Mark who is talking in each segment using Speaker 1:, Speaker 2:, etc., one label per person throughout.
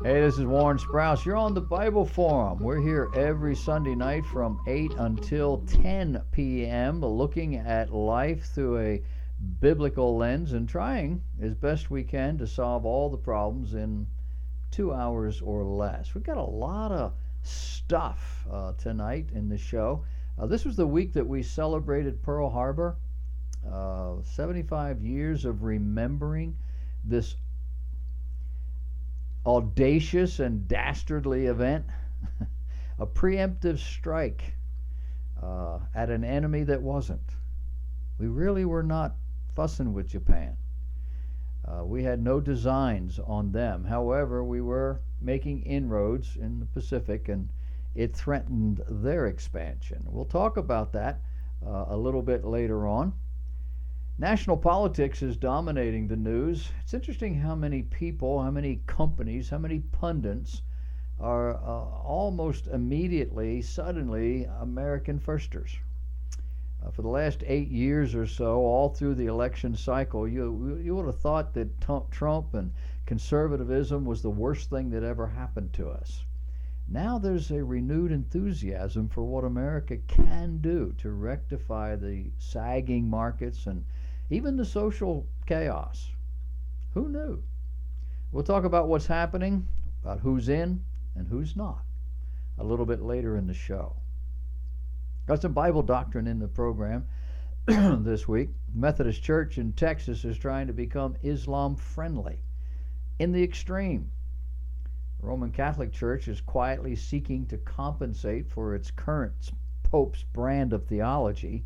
Speaker 1: Hey, this is Warren Sprouse. You're on the Bible Forum. We're here every Sunday night from 8 until 10 p.m., looking at life through a biblical lens and trying as best we can to solve all the problems in 2 hours or less. We've got a lot of stuff tonight in the show. This was the week that we celebrated Pearl Harbor, 75 years of remembering this audacious and dastardly event, a preemptive strike at an enemy that wasn't. We really were not fussing with Japan. We had no designs on them. However, we were making inroads in the Pacific, and it threatened their expansion. We'll talk about that a little bit later on. National politics is dominating the news. It's interesting how many people, how many companies, how many pundits are almost immediately, suddenly American firsters. For the last 8 years or so, all through the election cycle, you would have thought that Trump and conservatism was the worst thing that ever happened to us. Now there's a renewed enthusiasm for what America can do to rectify the sagging markets and even the social chaos. Who knew? We'll talk about what's happening, about who's in and who's not, a little bit later in the show. Got some Bible doctrine in the program this week. Methodist Church in Texas is trying to become Islam friendly in the extreme. The Roman Catholic Church is quietly seeking to compensate for its current Pope's brand of theology.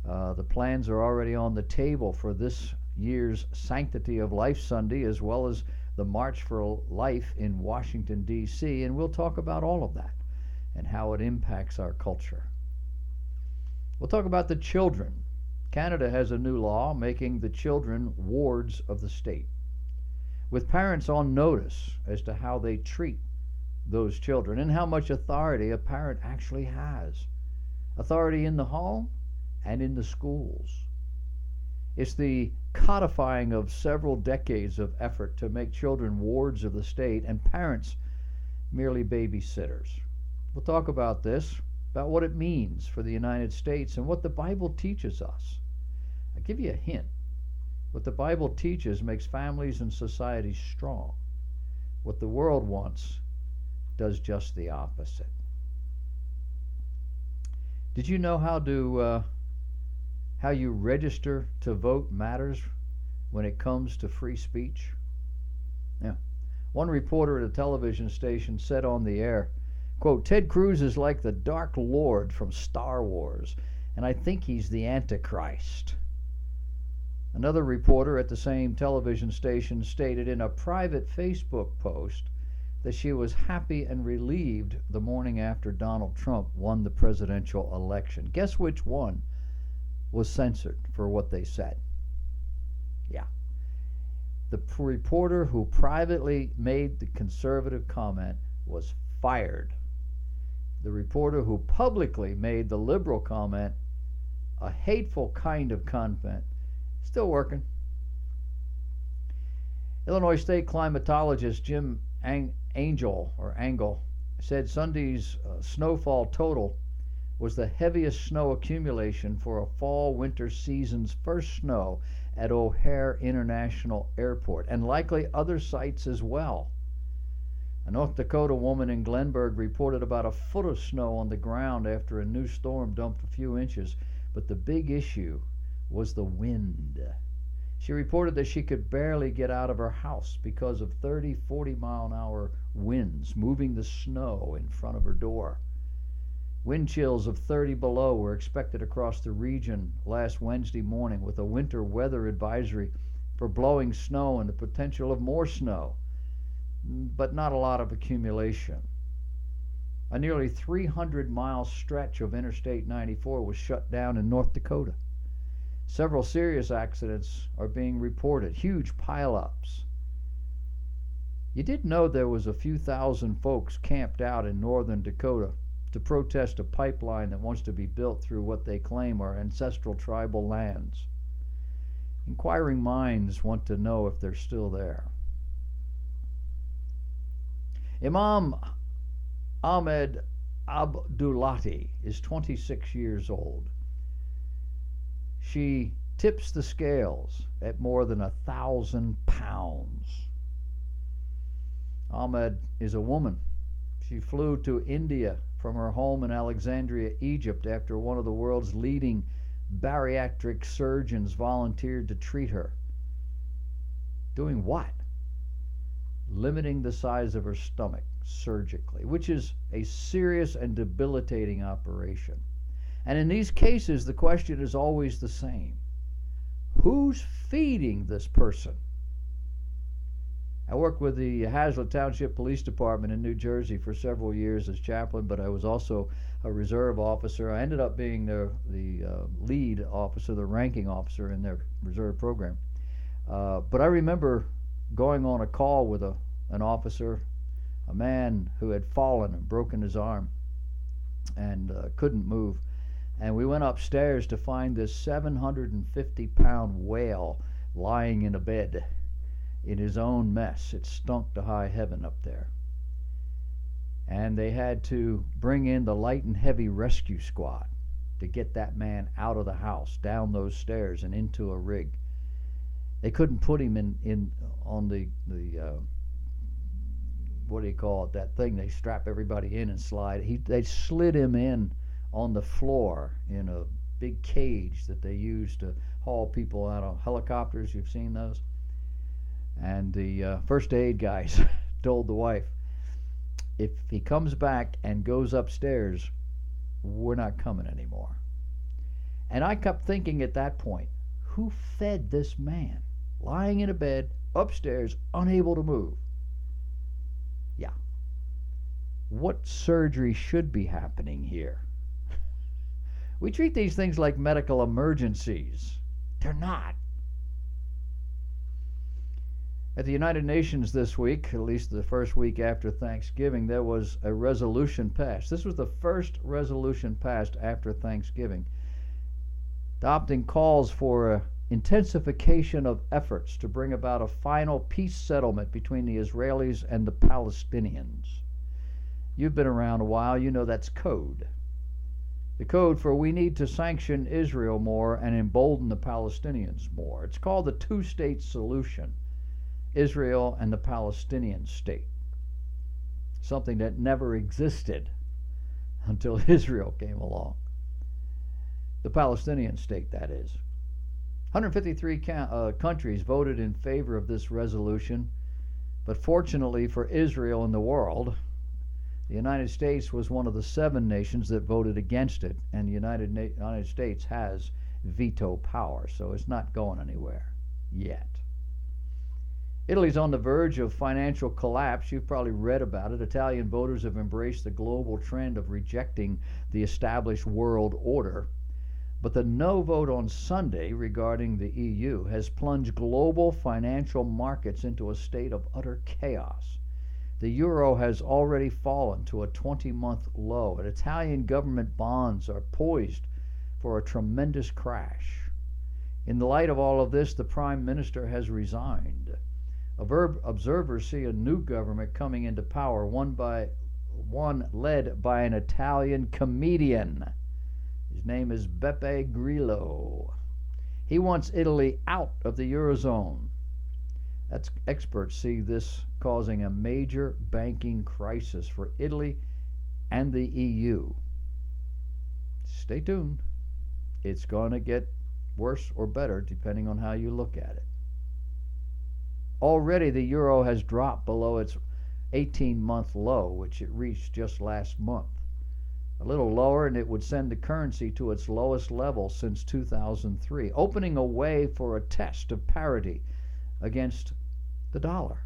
Speaker 1: The plans are already on the table for this year's Sanctity of Life Sunday, as well as the March for Life in Washington, D.C., and we'll talk about all of that and how it impacts our culture. We'll talk about the children. Canada has a new law making the children wards of the state, with parents on notice as to how they treat those children and how much authority a parent actually has. Authority in the home and in the schools. It's the codifying of several decades of effort to make children wards of the state and parents merely babysitters. We'll talk about this, about what it means for the United States and what the Bible teaches us. I'll give you a hint. What the Bible teaches makes families and societies strong. What the world wants does just the opposite. Did you know how you register to vote matters when it comes to free speech? Yeah. One reporter at a television station said on the air, quote, "Ted Cruz is like the Dark Lord from Star Wars, and I think he's the Antichrist." Another reporter at the same television station stated in a private Facebook post that she was happy and relieved the morning after Donald Trump won the presidential election. Guess which one was censored for what they said? Yeah. The reporter who privately made the conservative comment was fired. The reporter who publicly made the liberal comment, a hateful kind of comment, still working. Illinois State climatologist Jim Angle said Sunday's snowfall total was the heaviest snow accumulation for a fall-winter season's first snow at O'Hare International Airport, and likely other sites as well. A North Dakota woman in Glenburg reported about a foot of snow on the ground after a new storm dumped a few inches, but the big issue was the wind. She reported that she could barely get out of her house because of 30, 40-mile-an-hour winds moving the snow in front of her door. Wind chills of 30 below were expected across the region last Wednesday morning, with a winter weather advisory for blowing snow and the potential of more snow, but not a lot of accumulation. A nearly 300-mile stretch of Interstate 94 was shut down in North Dakota. Several serious accidents are being reported, huge pileups. You did know there was a few thousand folks camped out in northern Dakota to protest a pipeline that wants to be built through what they claim are ancestral tribal lands. Inquiring minds want to know if they're still there. Imam Ahmed Abdullahi is 26 years old. She tips the scales at more than 1,000 pounds. Ahmed is a woman. She flew to India from her home in Alexandria, Egypt, after one of the world's leading bariatric surgeons volunteered to treat her. Doing what? Limiting the size of her stomach surgically, which is a serious and debilitating operation. And in these cases, the question is always the same. Who's feeding this person? I worked with the Hazlet Township Police Department in New Jersey for several years as chaplain, but I was also a reserve officer. I ended up being the lead officer, the ranking officer in their reserve program. But I remember going on a call with an officer, a man who had fallen and broken his arm and couldn't move. And we went upstairs to find this 750-pound whale lying in a bed in his own mess. It stunk to high heaven up there. And they had to bring in the light and heavy rescue squad to get that man out of the house, down those stairs and into a rig. They couldn't put him in on the what do you call it, that thing they strap everybody in and slide. They slid him in on the floor in a big cage that they use to haul people out of helicopters. You've seen those? And the first aid guys told the wife, if he comes back and goes upstairs, we're not coming anymore. And I kept thinking at that point, who fed this man lying in a bed upstairs, unable to move? Yeah. What surgery should be happening here? We treat these things like medical emergencies. They're not. At the United Nations this week, at least the first week after Thanksgiving, there was a resolution passed. This was the first resolution passed after Thanksgiving, adopting calls for an intensification of efforts to bring about a final peace settlement between the Israelis and the Palestinians. You've been around a while, you know that's code. The code for we need to sanction Israel more and embolden the Palestinians more. It's called the two-state solution. Israel and the Palestinian state, something that never existed until Israel came along. The Palestinian state, that is. 153 countries voted in favor of this resolution, but fortunately for Israel and the world, the United States was one of the 7 nations that voted against it, and the United States has veto power, so it's not going anywhere yet. Italy's on the verge of financial collapse. You've probably read about it. Italian voters have embraced the global trend of rejecting the established world order. But the no vote on Sunday regarding the EU has plunged global financial markets into a state of utter chaos. The euro has already fallen to a 20-month low, and Italian government bonds are poised for a tremendous crash. In the light of all of this, the Prime Minister has resigned. Observers see a new government coming into power, one led by an Italian comedian. His name is Beppe Grillo. He wants Italy out of the Eurozone. Experts see this causing a major banking crisis for Italy and the EU. Stay tuned. It's going to get worse or better depending on how you look at it. Already the euro has dropped below its 18-month low, which it reached just last month. A little lower and it would send the currency to its lowest level since 2003, opening a way for a test of parity against the dollar,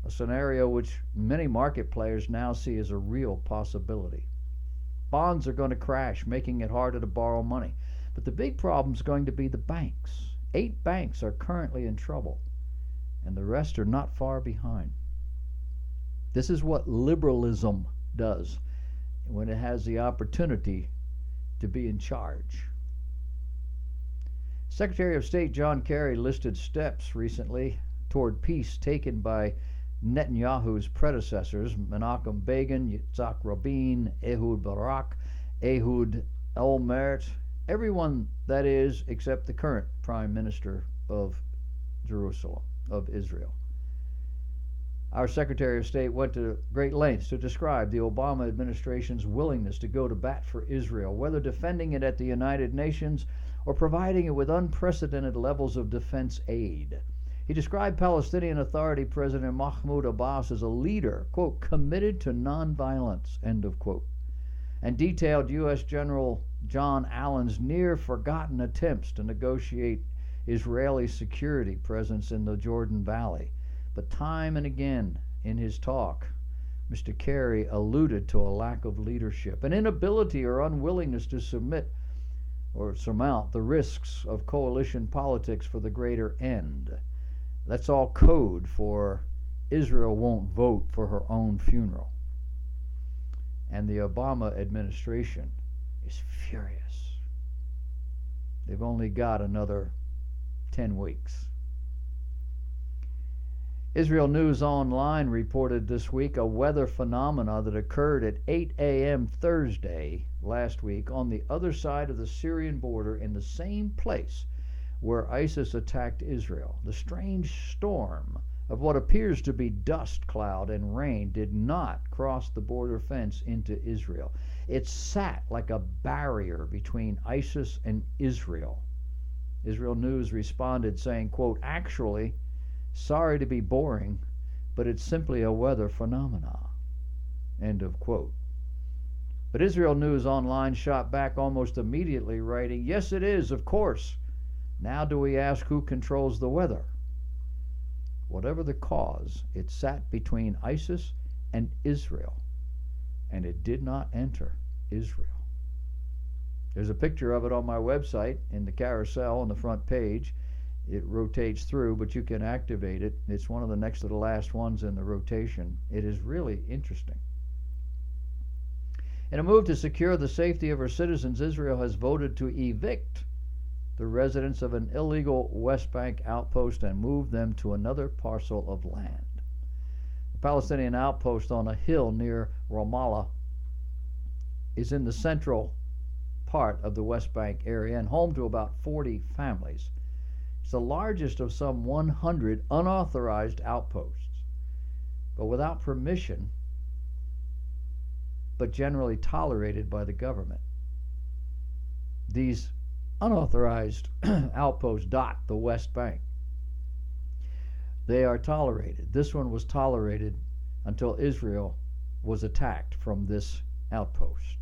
Speaker 1: a scenario which many market players now see as a real possibility. Bonds are going to crash, making it harder to borrow money. But the big problem is going to be the banks. 8 banks are currently in trouble, and the rest are not far behind. This is what liberalism does when it has the opportunity to be in charge. Secretary of State John Kerry listed steps recently toward peace taken by Netanyahu's predecessors, Menachem Begin, Yitzhak Rabin, Ehud Barak, Ehud Olmert, everyone that is except the current Prime Minister of Jerusalem, of Israel. Our Secretary of State went to great lengths to describe the Obama administration's willingness to go to bat for Israel, whether defending it at the United Nations or providing it with unprecedented levels of defense aid. He described Palestinian Authority President Mahmoud Abbas as a leader, quote, committed to nonviolence, end of quote, and detailed U.S. General John Allen's near-forgotten attempts to negotiate Israeli security presence in the Jordan Valley. But time and again in his talk, Mr. Kerry alluded to a lack of leadership, an inability or unwillingness to submit or surmount the risks of coalition politics for the greater end. That's all code for Israel won't vote for her own funeral. And the Obama administration is furious. They've only got another 10 weeks. Israel News Online reported this week a weather phenomena that occurred at 8 a.m. Thursday last week on the other side of the Syrian border in the same place where ISIS attacked Israel. The strange storm of what appears to be dust cloud and rain did not cross the border fence into Israel. It sat like a barrier between ISIS and Israel. Israel News responded saying, quote, actually, sorry to be boring, but it's simply a weather phenomena, end of quote. But Israel News Online shot back almost immediately, writing, yes, it is, of course. Now do we ask who controls the weather? Whatever the cause, it sat between ISIS and Israel, and it did not enter Israel. There's a picture of it on my website in the carousel on the front page. It rotates through, but you can activate it. It's one of the next to the last ones in the rotation. It is really interesting. In a move to secure the safety of her citizens, Israel has voted to evict the residents of an illegal West Bank outpost and move them to another parcel of land. The Palestinian outpost on a hill near Ramallah is in the central part of the West Bank area and home to about 40 families. It's the largest of some 100 unauthorized outposts, but without permission, but generally tolerated by the government. These unauthorized outposts dot the West Bank. They are tolerated. This one was tolerated until Israel was attacked from this outpost.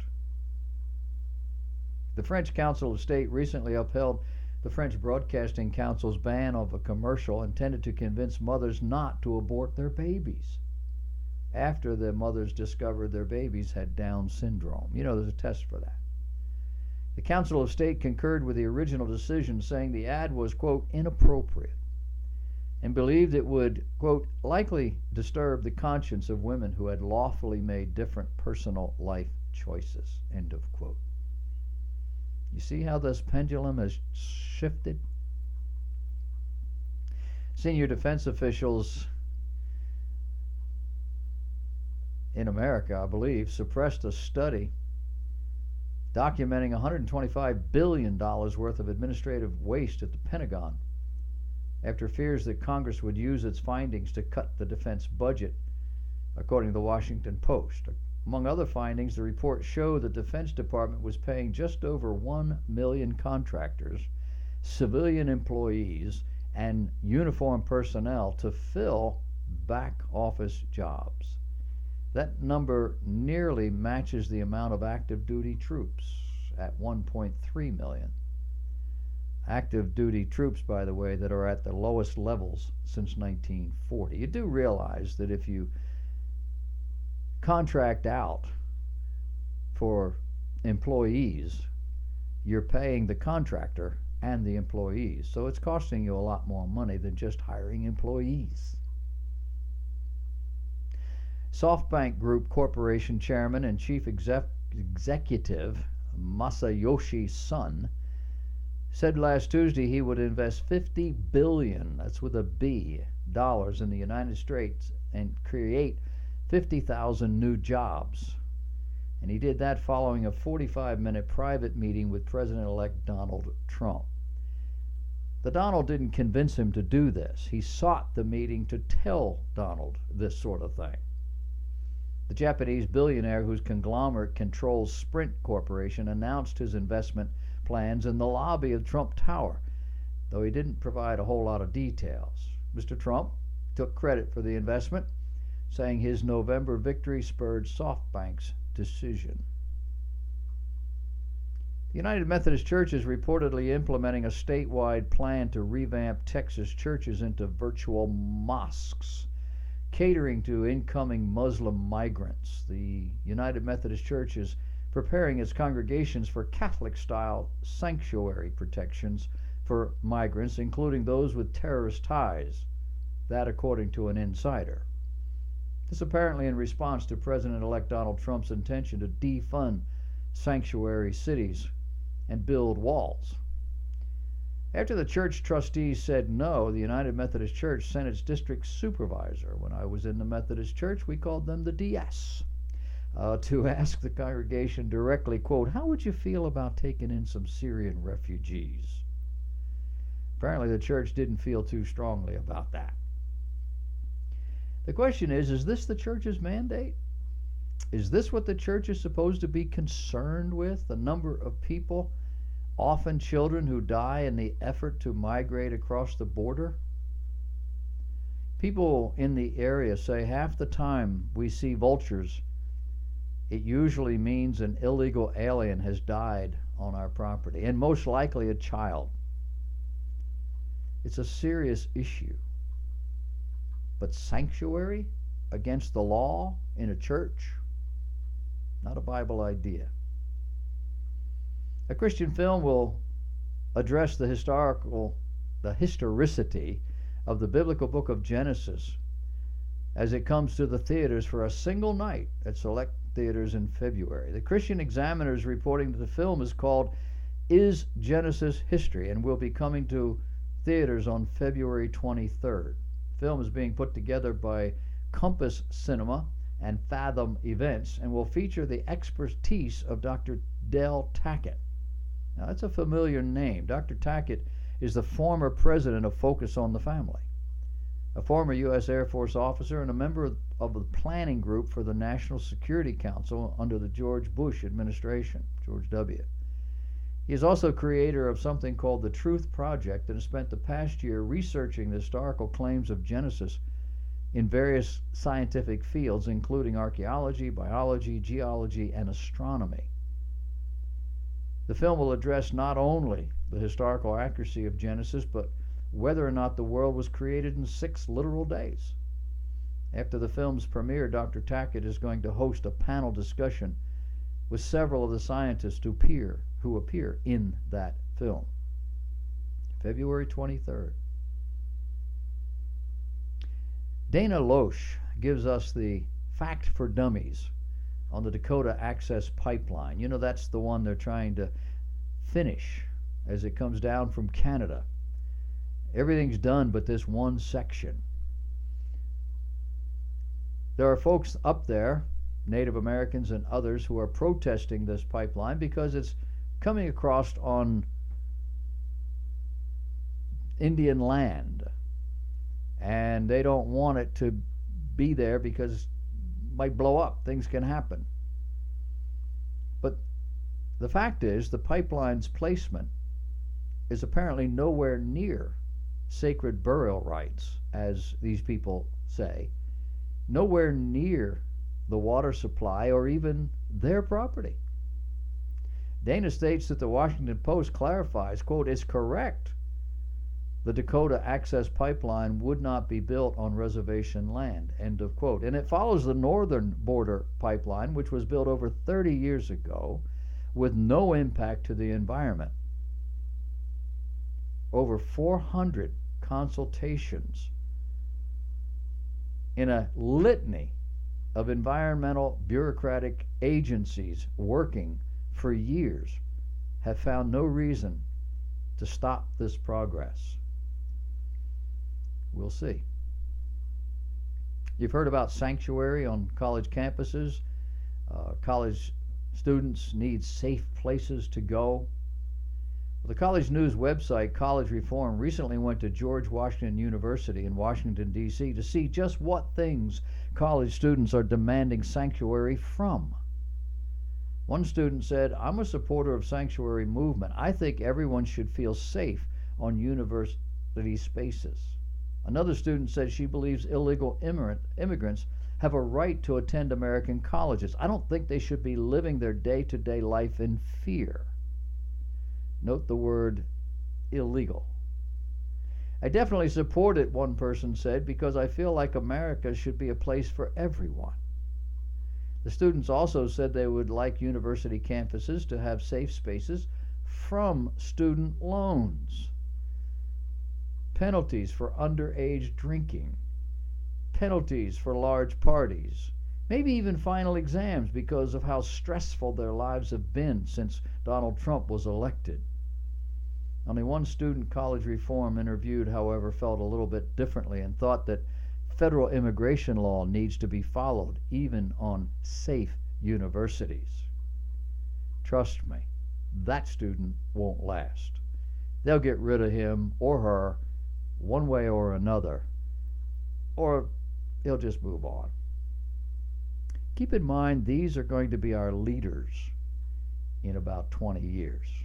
Speaker 1: The French Council of State recently upheld the French Broadcasting Council's ban of a commercial intended to convince mothers not to abort their babies after the mothers discovered their babies had Down syndrome. You know, there's a test for that. The Council of State concurred with the original decision, saying the ad was, quote, inappropriate, and believed it would, quote, likely disturb the conscience of women who had lawfully made different personal life choices, end of quote. You see how this pendulum has shifted? Senior defense officials in America, I believe, suppressed a study documenting $125 billion worth of administrative waste at the Pentagon after fears that Congress would use its findings to cut the defense budget, according to the Washington Post. Among other findings, the report showed the Defense Department was paying just over 1 million contractors, civilian employees, and uniformed personnel to fill back office jobs. That number nearly matches the amount of active duty troops at 1.3 million. Active duty troops, by the way, that are at the lowest levels since 1940. You do realize that if you contract out for employees, you're paying the contractor and the employees. So it's costing you a lot more money than just hiring employees. SoftBank Group Corporation Chairman and Chief Executive Masayoshi Son said last Tuesday he would invest $50 billion, that's with a B, dollars in the United States and create 50,000 new jobs. And he did that following a 45-minute private meeting with President-elect Donald Trump. The Donald didn't convince him to do this. He sought the meeting to tell Donald this sort of thing. The Japanese billionaire whose conglomerate controls Sprint Corporation announced his investment plans in the lobby of Trump Tower, though he didn't provide a whole lot of details. Mr. Trump took credit for the investment, saying his November victory spurred SoftBank's decision. The United Methodist Church is reportedly implementing a statewide plan to revamp Texas churches into virtual mosques, catering to incoming Muslim migrants. The United Methodist Church is preparing its congregations for Catholic-style sanctuary protections for migrants, including those with terrorist ties. That according to an insider. This apparently in response to President-elect Donald Trump's intention to defund sanctuary cities and build walls. After the church trustees said no, the United Methodist Church sent its district supervisor. When I was in the Methodist Church, we called them the DS, to ask the congregation directly, quote, "How would you feel about taking in some Syrian refugees?" Apparently the church didn't feel too strongly about that. The question is this the church's mandate? Is this what the church is supposed to be concerned with? The number of people, often children, who die in the effort to migrate across the border? People in the area say half the time we see vultures, it usually means an illegal alien has died on our property, and most likely a child. It's a serious issue. But sanctuary against the law in a church? Not a Bible idea. A Christian film will address the historicity of the biblical book of Genesis as it comes to the theaters for a single night at select theaters in February. The Christian Examiner is reporting that the film is called Is Genesis History and will be coming to theaters on February 23rd. The film is being put together by Compass Cinema and Fathom Events and will feature the expertise of Dr. Del Tackett. Now, that's a familiar name. Dr. Tackett is the former president of Focus on the Family, a former U.S. Air Force officer and a member of the planning group for the National Security Council under the George Bush administration, George W. He is also creator of something called the Truth Project and has spent the past year researching the historical claims of Genesis in various scientific fields, including archaeology, biology, geology, and astronomy. The film will address not only the historical accuracy of Genesis, but whether or not the world was created in 6 literal days. After the film's premiere, Dr. Tackett is going to host a panel discussion with several of the scientists who appear in that film. February 23rd. Dana Loesch gives us the fact for dummies on the Dakota Access Pipeline. You know, that's the one they're trying to finish as it comes down from Canada. Everything's done but this one section. There are folks up there, Native Americans and others, who are protesting this pipeline because it's coming across on Indian land, and they don't want it to be there because it might blow up. Things can happen. But the fact is, the pipeline's placement is apparently nowhere near sacred burial rights, as these people say, nowhere near the water supply or even their property. Dana states that the Washington Post clarifies, quote, "It's correct the Dakota Access Pipeline would not be built on reservation land," end of quote. And it follows the Northern Border Pipeline, which was built over 30 years ago with no impact to the environment. Over 400 consultations in a litany of environmental bureaucratic agencies working for years have found no reason to stop this progress. We'll see. You've heard about sanctuary on college campuses. College students need safe places to go. The College News website, College Reform, recently went to George Washington University in Washington, D.C. to see just what things college students are demanding sanctuary from. One student said, "I'm a supporter of sanctuary movement. I think everyone should feel safe on university spaces." Another student said she believes illegal immigrants have a right to attend American colleges. "I don't think they should be living their day-to-day life in fear." Note the word illegal. "I definitely support it," one person said, "because I feel like America should be a place for everyone." The students also said they would like university campuses to have safe spaces from student loans, penalties for underage drinking, penalties for large parties, maybe even final exams because of how stressful their lives have been since Donald Trump was elected. Only one student College Reform interviewed, however, felt a little bit differently and thought that federal immigration law needs to be followed, even on safe universities. Trust me, that student won't last. They'll get rid of him or her one way or another, or he'll just move on. Keep in mind, these are going to be our leaders in about 20 years.